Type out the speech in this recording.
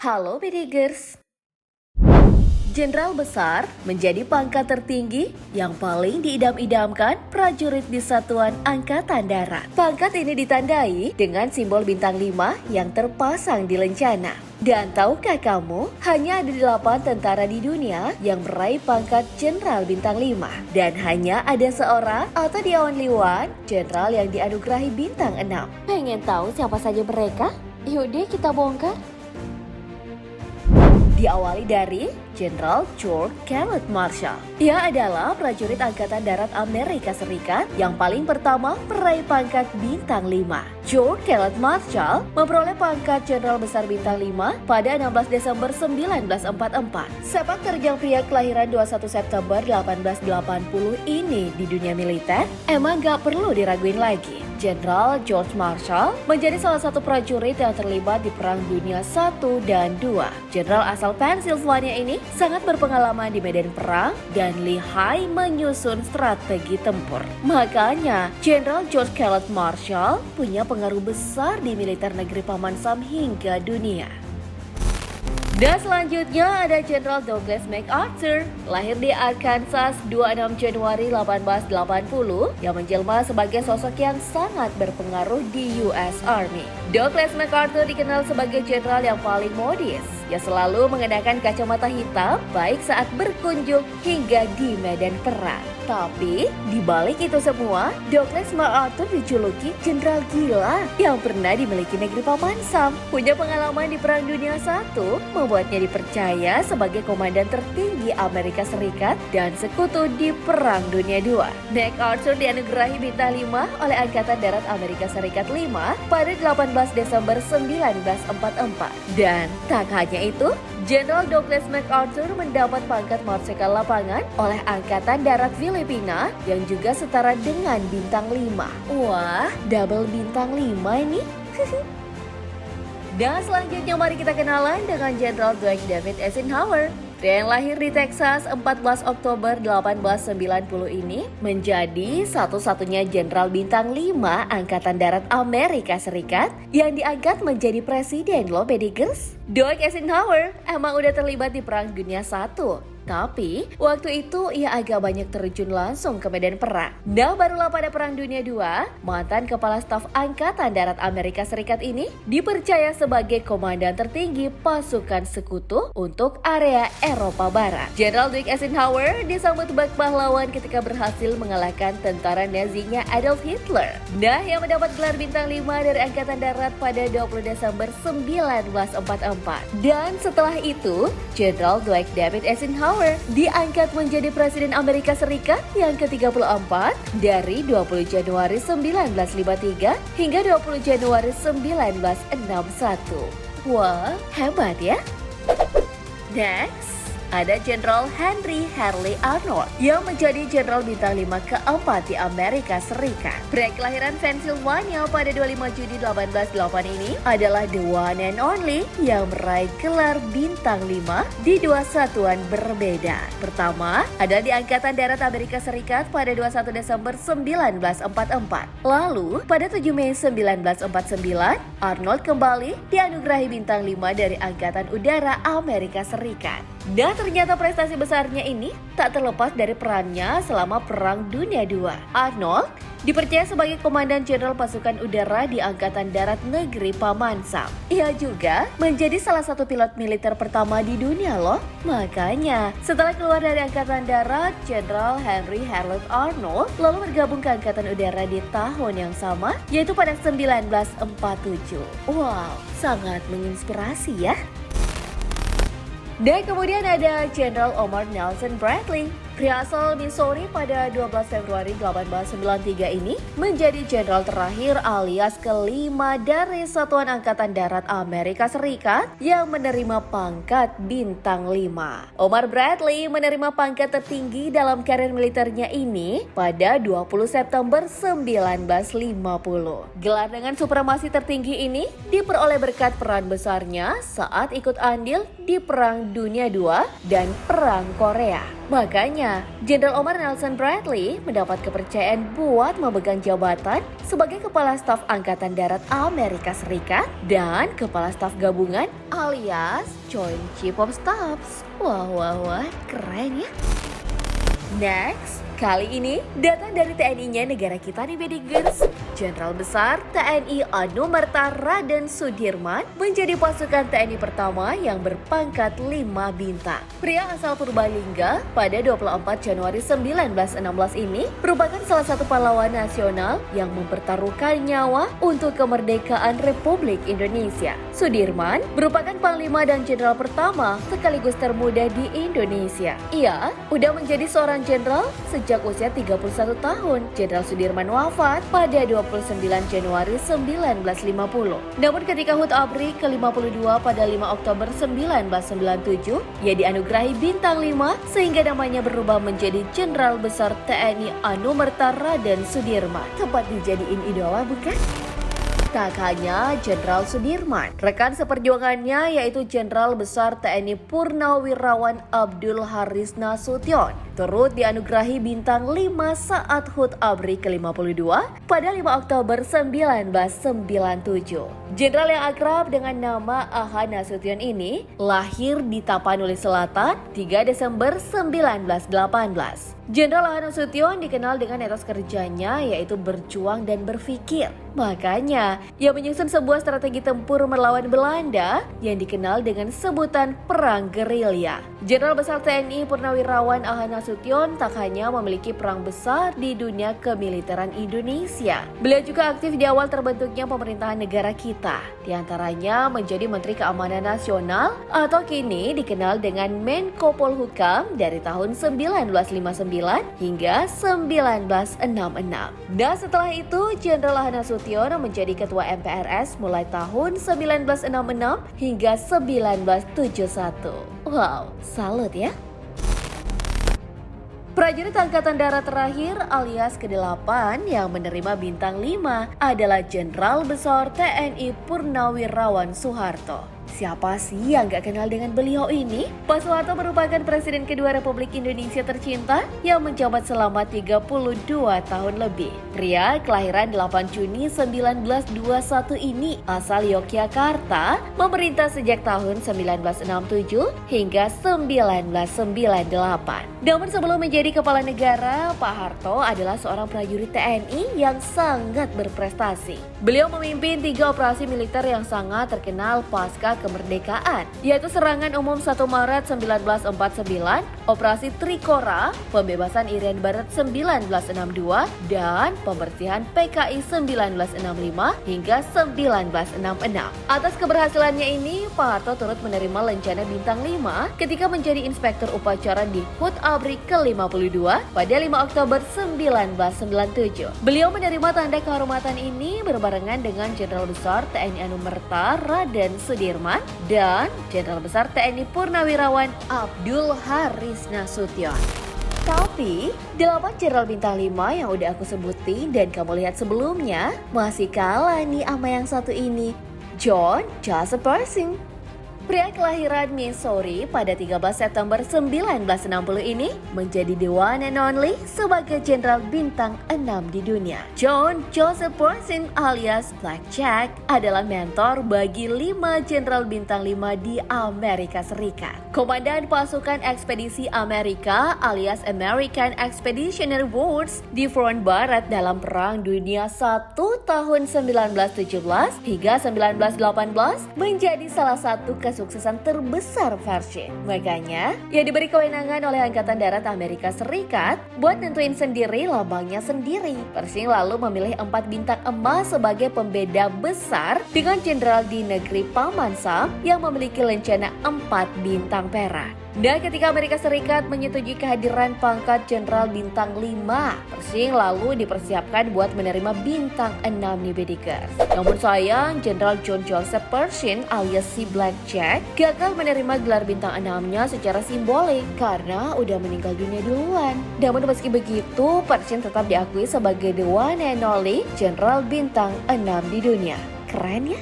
Halo Bedigers. Jenderal besar menjadi pangkat tertinggi yang paling diidam-idamkan prajurit di Satuan Angkatan Darat. Pangkat ini ditandai dengan simbol bintang 5 yang terpasang di lencana. Dan tahukah kamu, hanya ada 8 tentara di dunia yang meraih pangkat Jenderal Bintang 5. Dan hanya ada seorang atau the only one jenderal yang dianugerahi bintang 6. Pengen tahu siapa saja mereka? Yuk deh kita bongkar. Diawali dari Jenderal George Kenneth Marshall. Ia adalah prajurit Angkatan Darat Amerika Serikat yang paling pertama meraih pangkat bintang 5. George Kenneth Marshall memperoleh pangkat Jenderal Besar bintang 5 pada 16 Desember 1944. Sepak terjang pria kelahiran 21 September 1880 ini di dunia militer emang gak perlu diraguin lagi. Jenderal George Marshall menjadi salah satu prajurit yang terlibat di Perang Dunia I dan II. Jenderal asal Pennsylvania ini sangat berpengalaman di medan perang dan lihai menyusun strategi tempur. Makanya, Jenderal George Kenneth Marshall punya pengaruh besar di militer negeri Paman Sam hingga dunia. Dan selanjutnya ada Jenderal Douglas MacArthur, lahir di Arkansas 26 Januari 1880, yang menjelma sebagai sosok yang sangat berpengaruh di US Army. Douglas MacArthur dikenal sebagai jenderal yang paling modis, yang selalu mengenakan kacamata hitam baik saat berkunjung hingga di medan perang. Tapi, di balik itu semua, Douglas MacArthur dijuluki jenderal gila yang pernah dimiliki negeri Paman Sam. Punya pengalaman di Perang Dunia I, membuatnya dipercaya sebagai komandan tertinggi Amerika Serikat dan sekutu di Perang Dunia II. MacArthur dianugerahi bintang 5 oleh Angkatan Darat Amerika Serikat 5 pada 18 Desember 1944. Dan tak hanya itu, Jenderal Douglas MacArthur mendapat pangkat Marsikal Lapangan oleh Angkatan Darat Filipina yang juga setara dengan bintang 5. Wah, double bintang 5 ini. Dan selanjutnya mari kita kenalan dengan Jenderal Dwight David Eisenhower. Pria yang lahir di Texas 14 Oktober 1890 ini menjadi satu-satunya jenderal bintang 5 Angkatan Darat Amerika Serikat yang diangkat menjadi presiden loh Bedigers. Dwight Eisenhower emang udah terlibat di Perang Dunia I. Tapi, waktu itu ia agak banyak terjun langsung ke medan perang. Nah, barulah pada Perang Dunia II, mantan Kepala Staf Angkatan Darat Amerika Serikat ini dipercaya sebagai komandan tertinggi pasukan sekutu untuk area Eropa Barat. Jenderal Dwight Eisenhower disambut bak pahlawan ketika berhasil mengalahkan tentara Nazinya Adolf Hitler. Nah, yang mendapat gelar bintang 5 dari Angkatan Darat pada 20 Desember 1944. Dan setelah itu, Jenderal Dwight David Eisenhower diangkat menjadi Presiden Amerika Serikat yang ke-34 dari 20 Januari 1953 hingga 20 Januari 1961. Wah, hebat ya! Next, ada Jenderal Henry Harley Arnold yang menjadi Jenderal bintang 5 keempat di Amerika Serikat. Pria kelahiran Pennsylvania pada 25 Juni 1808 ini adalah the one and only yang meraih gelar bintang 5 di 2 satuan berbeda. Pertama adalah di Angkatan Darat Amerika Serikat pada 21 Desember 1944. Lalu pada 7 Mei 1949, Arnold kembali dianugerahi bintang 5 dari Angkatan Udara Amerika Serikat. Dan ternyata prestasi besarnya ini tak terlepas dari perannya selama Perang Dunia II. Arnold dipercaya sebagai Komandan Jenderal Pasukan Udara di Angkatan Darat Negeri Paman Sam. Ia juga menjadi salah satu pilot militer pertama di dunia loh. Makanya, setelah keluar dari Angkatan Darat, Jenderal Henry Harley Arnold lalu bergabung ke Angkatan Udara di tahun yang sama, yaitu pada 1947. Wow, sangat menginspirasi ya. Dan kemudian ada Jenderal Omar Nelson Bradley. Pria asal Missouri pada 12 Februari 1893 ini menjadi jenderal terakhir alias kelima dari Satuan Angkatan Darat Amerika Serikat yang menerima pangkat bintang 5. Omar Bradley menerima pangkat tertinggi dalam karir militernya ini pada 20 September 1950. Gelar dengan supremasi tertinggi ini diperoleh berkat peran besarnya saat ikut andil di Perang Dunia II dan Perang Korea. Makanya Selanjutnya, Jenderal Omar Nelson Bradley mendapat kepercayaan buat memegang jabatan sebagai Kepala Staf Angkatan Darat Amerika Serikat dan Kepala Staf Gabungan alias Joint Chief of Staff. Wah, keren ya. Next, kali ini datang dari TNI-nya negara kita nih Bedigers. General Besar TNI Anumerta Raden Sudirman menjadi pasukan TNI pertama yang berpangkat 5 bintang. Pria asal Purbalingga pada 24 Januari 1916 ini merupakan salah satu pahlawan nasional yang mempertaruhkan nyawa untuk kemerdekaan Republik Indonesia. Sudirman merupakan panglima dan jenderal pertama sekaligus termuda di Indonesia. Ia udah menjadi seorang jenderal sejak usia 31 tahun. Jenderal Sudirman wafat pada 29 Januari 1950. Namun ketika HUT ABRI ke-52 pada 5 Oktober 1997, ia dianugerahi bintang 5 sehingga namanya berubah menjadi Jenderal Besar TNI Anumerta Raden Sudirman. Tempat dijadiin idola bukan? Tak hanya Jenderal Sudirman, rekan seperjuangannya yaitu Jenderal Besar TNI Purnawirawan Abdul Haris Nasution turut dianugerahi bintang 5 saat HUT ABRI ke-52 pada 5 Oktober 1997. Jenderal yang akrab dengan nama AH Nasution ini lahir di Tapanuli Selatan 3 Desember 1918. Jenderal AH Nasution dikenal dengan etos kerjanya yaitu berjuang dan berpikir. Makanya, ia menyusun sebuah strategi tempur melawan Belanda yang dikenal dengan sebutan Perang Gerilya. Jenderal Besar TNI Purnawirawan AH Nasution tak hanya memiliki perang besar di dunia kemiliteran Indonesia. Beliau juga aktif di awal terbentuknya pemerintahan negara kita. Di antaranya menjadi Menteri Keamanan Nasional atau kini dikenal dengan Menko Polhukam dari tahun 1959 hingga 1966. Dan setelah itu, Jenderal AH Nasution menjadi Ketua MPRS mulai tahun 1966 hingga 1971. Wow, salut ya. Prajurit Angkatan Darat terakhir alias ke-8 yang menerima bintang 5 adalah Jenderal Besar TNI Purnawirawan Soeharto. Siapa sih yang gak kenal dengan beliau ini? Pak Soeharto merupakan Presiden kedua Republik Indonesia tercinta yang menjabat selama 32 tahun lebih. Pria kelahiran 8 Juni 1921 ini asal Yogyakarta memerintah sejak tahun 1967 hingga 1998. Namun sebelum menjadi kepala negara, Pak Harto adalah seorang prajurit TNI yang sangat berprestasi. Beliau memimpin 3 operasi militer yang sangat terkenal pasca kemerdekaan, yaitu serangan umum 1 Maret 1949, Operasi Trikora, pembebasan Irian Barat 1962, dan pembersihan PKI 1965 hingga 1966. Atas keberhasilannya ini, Pak Harto turut menerima lencana bintang 5 ketika menjadi inspektur upacara di HUT ABRI ke-52 pada 5 Oktober 1997. Beliau menerima tanda kehormatan ini berbarengan dengan Jenderal Besar TNI Anumerta Raden Sudirman dan Jenderal Besar TNI Purnawirawan Abdul Haris Nasution. Tapi, 8 Jenderal Bintang 5 yang udah aku sebutin dan kamu lihat sebelumnya masih kalah nih sama yang satu ini, John Joseph Pershing. Pria kelahiran Missouri pada 13 September 1960 ini menjadi the one and only sebagai Jenderal Bintang 6 di dunia. John Joseph Pershing alias Blackjack adalah mentor bagi 5 Jenderal Bintang 5 di Amerika Serikat. Komandan pasukan ekspedisi Amerika alias American Expeditionary Force di front barat dalam Perang Dunia I tahun 1917 hingga 1918 menjadi salah satu kesuksesan terbesar Pershing. Makanya, ia diberi kewenangan oleh Angkatan Darat Amerika Serikat buat nentuin sendiri lambangnya sendiri. Pershing lalu memilih 4 bintang emas sebagai pembeda besar dengan jenderal di negeri Paman Sam yang memiliki lencana 4 bintang perak. Dan ketika Amerika Serikat menyetujui kehadiran pangkat Jenderal Bintang 5, Pershing lalu dipersiapkan buat menerima Bintang 6 nih Bedigers. Namun sayang, Jenderal John Joseph Pershing alias si Blackjack gagal menerima gelar Bintang 6-nya secara simbolik karena udah meninggal dunia duluan. Namun meski begitu, Pershing tetap diakui sebagai the one and only Jenderal Bintang 6 di dunia. Keren ya?